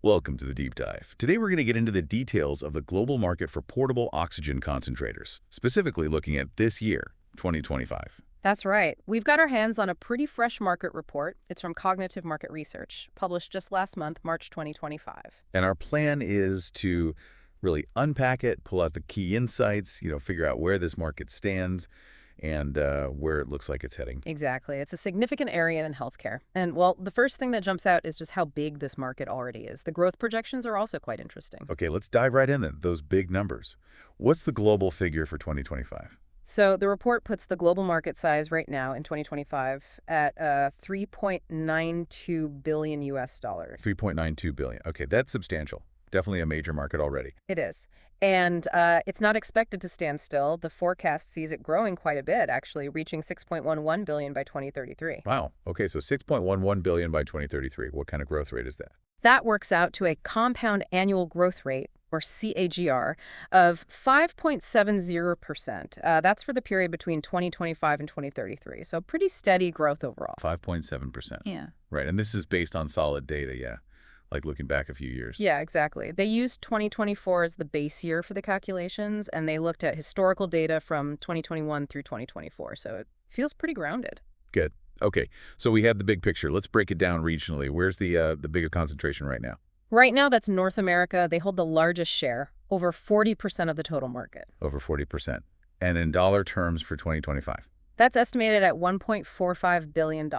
Welcome to the Deep Dive. Today we're going to get into the details of the global market for portable oxygen concentrators, specifically looking at this year, 2025. That's right. We've got our hands on a pretty fresh market report. It's from Cognitive Market Research, published just last month, March 2025. And our plan is to really unpack it, pull out the key insights, figure out where this market stands and where it looks like it's heading. Exactly. It's a significant area in healthcare. And, well, the first thing that jumps out is just how big this market already is. The growth projections are also quite interesting. Okay, let's dive right in then, those big numbers. What's the global figure for 2025? So the report puts the global market size right now in 2025 at $3.92 billion US dollars. 3.92 billion. Okay, that's substantial. Definitely a major market already. It is. And it's not expected to stand still. The forecast sees it growing quite a bit, actually, reaching $6.11 billion by 2033. Wow. Okay, so 6.11 billion by 2033. What kind of growth rate is that? That works out to a compound annual growth rate, or CAGR, of 5.70%. That's for the period between 2025 and 2033. So pretty steady growth overall. 5.7%. Yeah. Right, and this is based on solid data, yeah, like looking back a few years. Yeah, exactly. They used 2024 as the base year for the calculations, and they looked at historical data from 2021 through 2024. So it feels pretty grounded. Good. Okay, so we had the big picture. Let's break it down regionally. Where's the biggest concentration right now? Right now, that's North America. They hold the largest share, over 40% of the total market. Over 40%. And in dollar terms for 2025? That's estimated at $1.45 billion,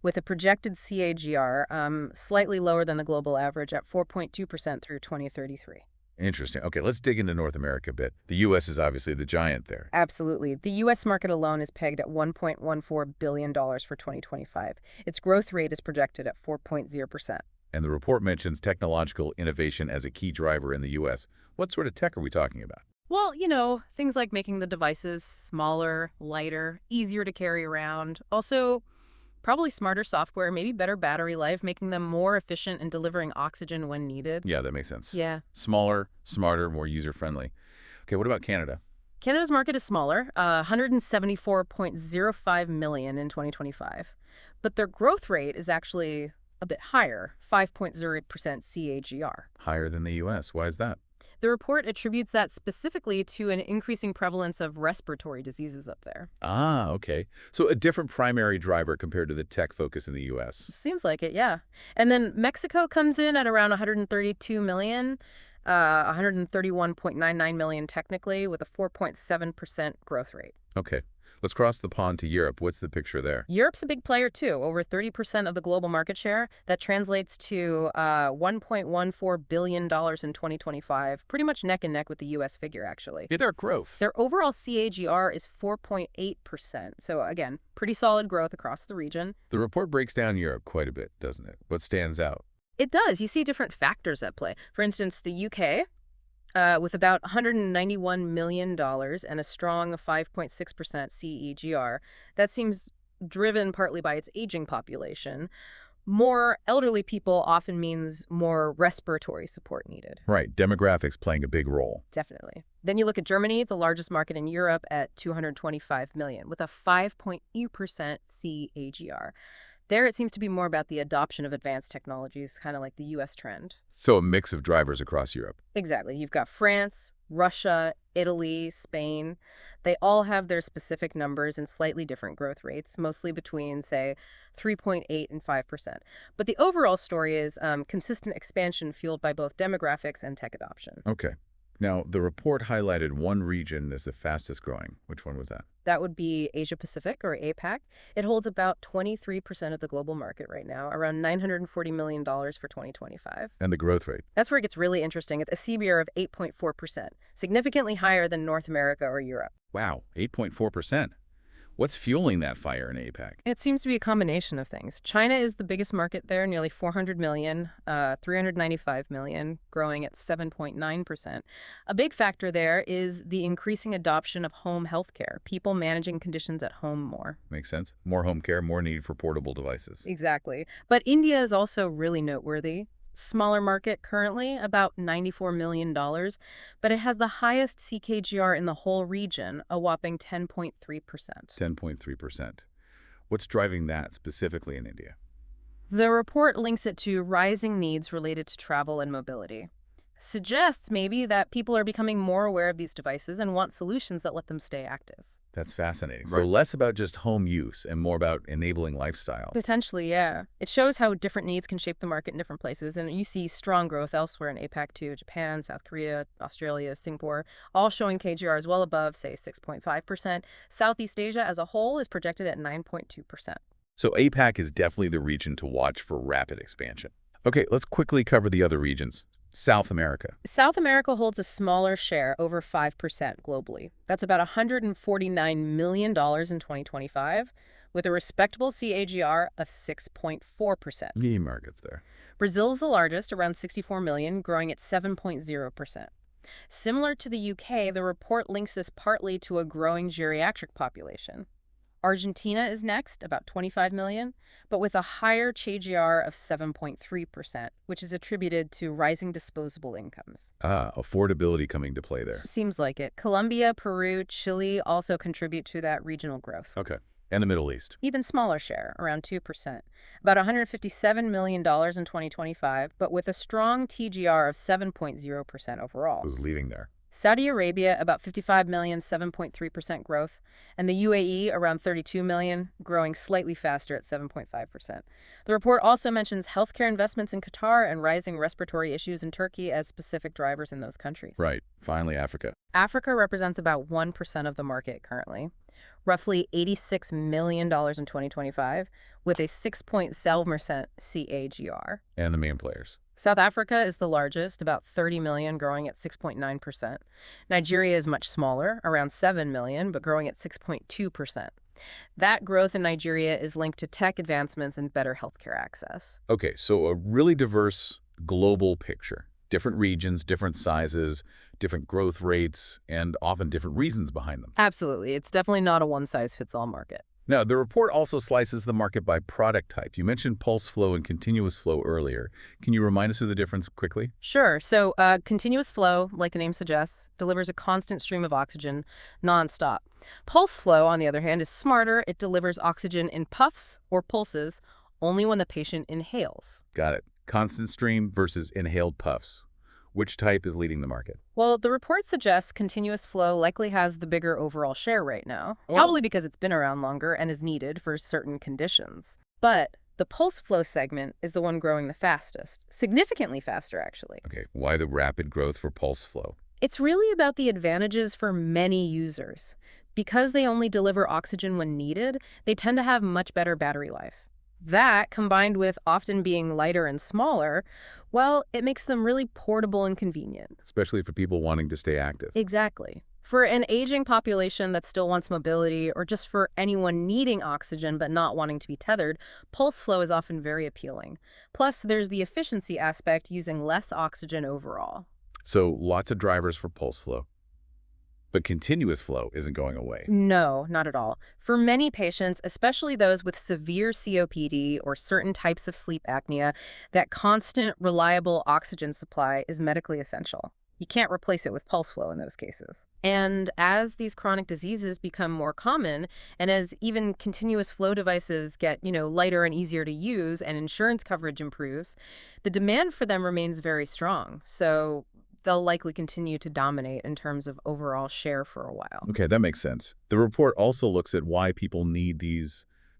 with a projected CAGR slightly lower than the global average at 4.2% through 2033. Interesting. Okay, let's dig into North America a bit. The U.S. is obviously the giant there. Absolutely. The U.S. market alone is pegged at $1.14 billion for 2025. Its growth rate is projected at 4.0%. And the report mentions technological innovation as a key driver in the U.S. What sort of tech are we talking about? Well, things like making the devices smaller, lighter, easier to carry around. Also, probably smarter software, maybe better battery life, making them more efficient in delivering oxygen when needed. Yeah, that makes sense. Yeah. Smaller, smarter, more user-friendly. Okay, what about Canada? Canada's market is smaller, 174.05 million in 2025. But their growth rate is actually a bit higher, 5.08% CAGR. Higher than the U.S. Why is that? The report attributes that specifically to an increasing prevalence of respiratory diseases up there. Ah, okay. So a different primary driver compared to the tech focus in the U.S. Seems like it, yeah. And then Mexico comes in at around 132 million, 131.99 million technically, with a 4.7% growth rate. Okay. Let's cross the pond to Europe. What's the picture there? Europe's a big player, too, over 30% of the global market share. That translates to $1.14 billion in 2025, pretty much neck and neck with the U.S. figure, actually. Yeah, their growth. Their overall CAGR is 4.8%. So, again, pretty solid growth across the region. The report breaks down Europe quite a bit, doesn't it? What stands out? It does. You see different factors at play. For instance, the UK, with about $191 million and a strong 5.6% CAGR. That seems driven partly by its aging population. More elderly people often means more respiratory support needed. Right, demographics playing a big role. Definitely. Then you look at Germany, the largest market in Europe, at 225 million, with a 5.8% CAGR. There, it seems to be more about the adoption of advanced technologies, kind of like the U.S. trend. So a mix of drivers across Europe. Exactly. You've got France, Russia, Italy, Spain. They all have their specific numbers and slightly different growth rates, mostly between, say, 3.8 and 5%. But the overall story is consistent expansion fueled by both demographics and tech adoption. Okay. Now, the report highlighted one region as the fastest growing. Which one was that? That would be Asia-Pacific, or APAC. It holds about 23% of the global market right now, around $940 million for 2025. And the growth rate? That's where it gets really interesting. It's a CAGR of 8.4%, significantly higher than North America or Europe. Wow, 8.4%. What's fueling that fire in APAC? It seems to be a combination of things. China is the biggest market there, nearly 400 million, 395 million, growing at 7.9%. A big factor there is the increasing adoption of home healthcare, people managing conditions at home more. Makes sense. More home care, more need for portable devices. Exactly. But India is also really noteworthy. Smaller market currently, about $94 million, but it has the highest CAGR in the whole region, a whopping 10.3%. 10.3%. What's driving that specifically in India? The report links it to rising needs related to travel and mobility. Suggests maybe that people are becoming more aware of these devices and want solutions that let them stay active. That's fascinating. So Right. less about just home use and more about enabling lifestyle. Potentially, yeah. It shows how different needs can shape the market in different places, and you see strong growth elsewhere in APAC too, Japan, South Korea, Australia, Singapore, all showing KGRs well above, say, 6.5%. Southeast Asia as a whole is projected at 9.2%. So APAC is definitely the region to watch for rapid expansion. Okay, let's quickly cover the other regions. South America. South America holds a smaller share, over 5% globally. That's about $149 million in 2025, with a respectable CAGR of 6.4%. Key markets there. Brazil is the largest, around 64 million, growing at 7.0%. Similar to the UK, the report links this partly to a growing geriatric population. Argentina is next, about 25 million, but with a higher CAGR of 7.3%, which is attributed to rising disposable incomes. Affordability coming to play there. Seems like it. Colombia, Peru, Chile also contribute to that regional growth. Okay. And the Middle East. Even smaller share, around 2%. About $157 million in 2025, but with a strong TGR of 7.0% overall. Was leaving there. Saudi Arabia, about 55 million, 7.3% growth, and the UAE, around 32 million, growing slightly faster at 7.5%. The report also mentions healthcare investments in Qatar and rising respiratory issues in Turkey as specific drivers in those countries. Right. Finally, Africa. Africa represents about 1% of the market currently, roughly $86 million in 2025, with a 6.7% CAGR. And the main players. South Africa is the largest, about 30 million, growing at 6.9%. Nigeria is much smaller, around 7 million, but growing at 6.2%. That growth in Nigeria is linked to tech advancements and better healthcare access. Okay, so a really diverse global picture. Different regions, different sizes, different growth rates, and often different reasons behind them. Absolutely. It's definitely not a one-size-fits-all market. Now, the report also slices the market by product type. You mentioned pulse flow and continuous flow earlier. Can you remind us of the difference quickly? Sure. So continuous flow, like the name suggests, delivers a constant stream of oxygen nonstop. Pulse flow, on the other hand, is smarter. It delivers oxygen in puffs or pulses only when the patient inhales. Got it. Constant stream versus inhaled puffs. Which type is leading the market? Well, the report suggests continuous flow likely has the bigger overall share right now, Oh. probably because it's been around longer and is needed for certain conditions. But the pulse flow segment is the one growing the fastest, significantly faster, actually. Okay, why the rapid growth for pulse flow? It's really about the advantages for many users. Because they only deliver oxygen when needed, they tend to have much better battery life. That, combined with often being lighter and smaller, well, it makes them really portable and convenient. Especially for people wanting to stay active. Exactly. For an aging population that still wants mobility, or just for anyone needing oxygen but not wanting to be tethered, pulse flow is often very appealing. Plus, there's the efficiency aspect, using less oxygen overall. So lots of drivers for pulse flow. But continuous flow isn't going away. No, not at all. For many patients, especially those with severe COPD or certain types of sleep apnea, that constant, reliable oxygen supply is medically essential. You can't replace it with pulse flow in those cases. And as these chronic diseases become more common, and as even continuous flow devices get, lighter and easier to use, and insurance coverage improves, the demand for them remains very strong. So they'll likely continue to dominate in terms of overall share for a while. Okay, that makes sense. The report also looks at why people need the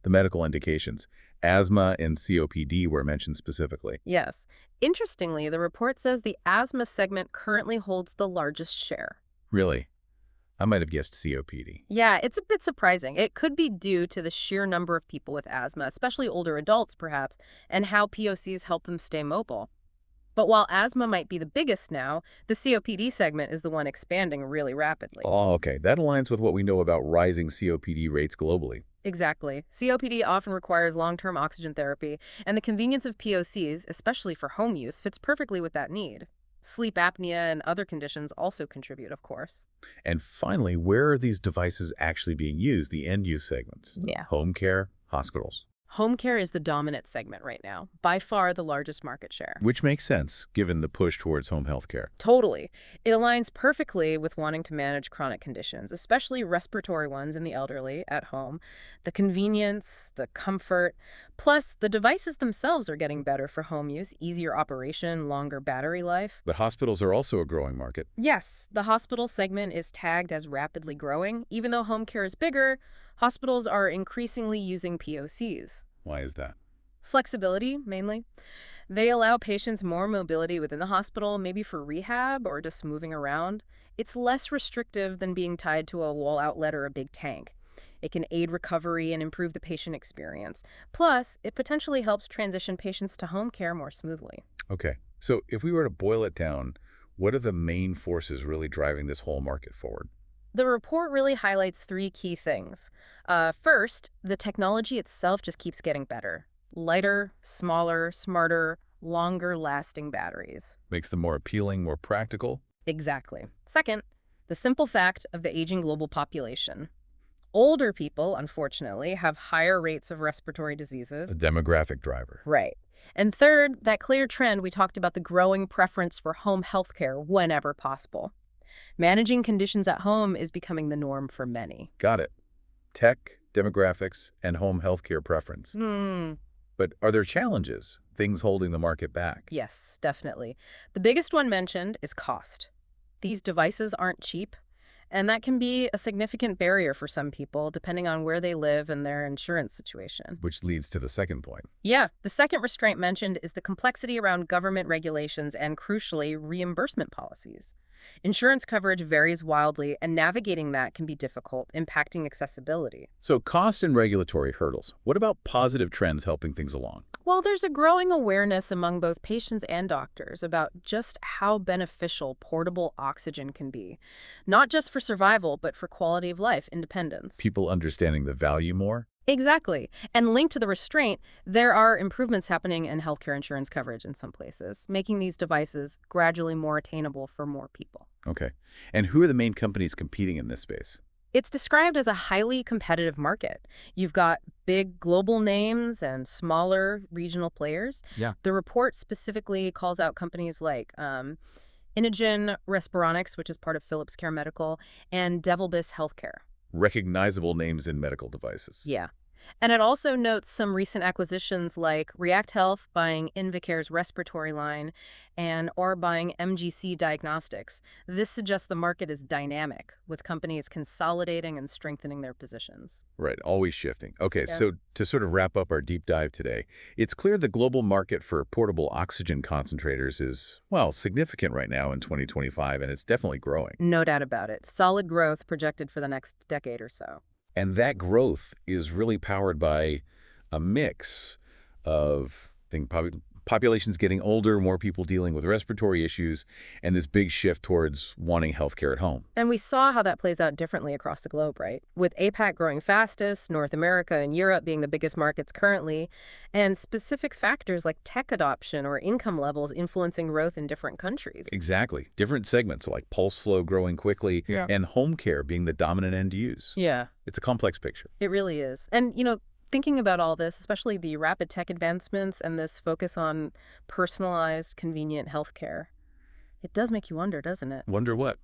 medical indications. Asthma and COPD were mentioned specifically. Yes. Interestingly, the report says the asthma segment currently holds the largest share. Really? I might have guessed COPD. Yeah, it's a bit surprising. It could be due to the sheer number of people with asthma, especially older adults perhaps, and how POCs help them stay mobile. But while asthma might be the biggest now, the COPD segment is the one expanding really rapidly. Oh, okay. That aligns with what we know about rising COPD rates globally. Exactly. COPD often requires long-term oxygen therapy, and the convenience of POCs, especially for home use, fits perfectly with that need. Sleep apnea and other conditions also contribute, of course. And finally, where are these devices actually being used, the end-use segments? Yeah. Home care, hospitals. Home care is the dominant segment right now, by far the largest market share. Which makes sense, given the push towards home health care. Totally. It aligns perfectly with wanting to manage chronic conditions, especially respiratory ones in the elderly at home. The convenience, the comfort. Plus, the devices themselves are getting better for home use, easier operation, longer battery life. But hospitals are also a growing market. Yes, the hospital segment is tagged as rapidly growing. Even though home care is bigger, hospitals are increasingly using POCs. Why is that? Flexibility, mainly. They allow patients more mobility within the hospital, maybe for rehab or just moving around. It's less restrictive than being tied to a wall outlet or a big tank. It can aid recovery and improve the patient experience. Plus, it potentially helps transition patients to home care more smoothly. Okay. So if we were to boil it down, what are the main forces really driving this whole market forward? The report really highlights three key things. First, the technology itself just keeps getting better. Lighter, smaller, smarter, longer lasting batteries. Makes them more appealing, more practical? Exactly. Second, the simple fact of the aging global population. Older people, unfortunately, have higher rates of respiratory A diseases. demographic driver. Right. And third, that clear trend we talked about, the growing preference for home health care whenever possible. Managing conditions at home is becoming the norm for many. Got it. Tech, demographics, and home healthcare preference. But are there challenges, things holding the market back? Yes, definitely. The biggest one mentioned is cost. These devices aren't cheap, and that can be a significant barrier for some people, depending on where they live and their insurance situation. Which leads to the second point. Yeah, the second restraint mentioned is the complexity around government regulations and, crucially, reimbursement policies. Insurance coverage varies wildly, and navigating that can be difficult, impacting accessibility. So cost and regulatory hurdles. What about positive trends helping things along? Well, there's a growing awareness among both patients and doctors about just how beneficial portable oxygen can be, not just for survival, but for quality of life independence. People understanding the value more? Exactly. And linked to the restraint, there are improvements happening in healthcare insurance coverage in some places, making these devices gradually more attainable for more people. Okay. And who are the main companies competing in this space? It's described as a highly competitive market. You've got big global names and smaller regional players. Yeah. The report specifically calls out companies like Inogen Respironics, which is part of Philips Care Medical, and Devilbiss Healthcare. Recognizable names in medical devices. Yeah. And it also notes some recent acquisitions like React Health buying Invicare's respiratory line and or buying MGC Diagnostics. This suggests the market is dynamic, with companies consolidating and strengthening their positions. Right, always shifting. Okay, Yeah. so to sort of wrap up our deep dive today, it's clear the global market for portable oxygen concentrators is, well, significant right now in 2025, and it's definitely growing. No doubt about it. Solid growth projected for the next decade or so. And that growth is really powered by a mix of populations getting older, more people dealing with respiratory issues, and this big shift towards wanting healthcare at home. And we saw how that plays out differently across the globe, right? With APAC growing fastest, North America and Europe being the biggest markets currently, and specific factors like tech adoption or income levels influencing growth in different countries. Exactly. Different segments like pulse flow growing quickly Yeah. and home care being the dominant end use. Yeah, It's a complex picture. it really is. And, thinking about all this, especially the rapid tech advancements and this focus on personalized, convenient healthcare, it does make you wonder, doesn't it? Wonder what?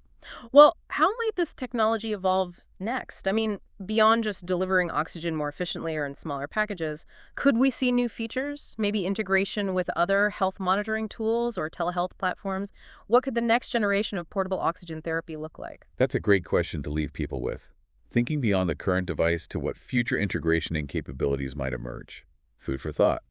Well, how might this technology evolve next? I mean, beyond just delivering oxygen more efficiently or in smaller packages, could we see new features? Maybe integration with other health monitoring tools or telehealth platforms? What could the next generation of portable oxygen therapy look like? That's a great question to leave people with. Thinking beyond the current device to what future integration and capabilities might emerge. Food for thought.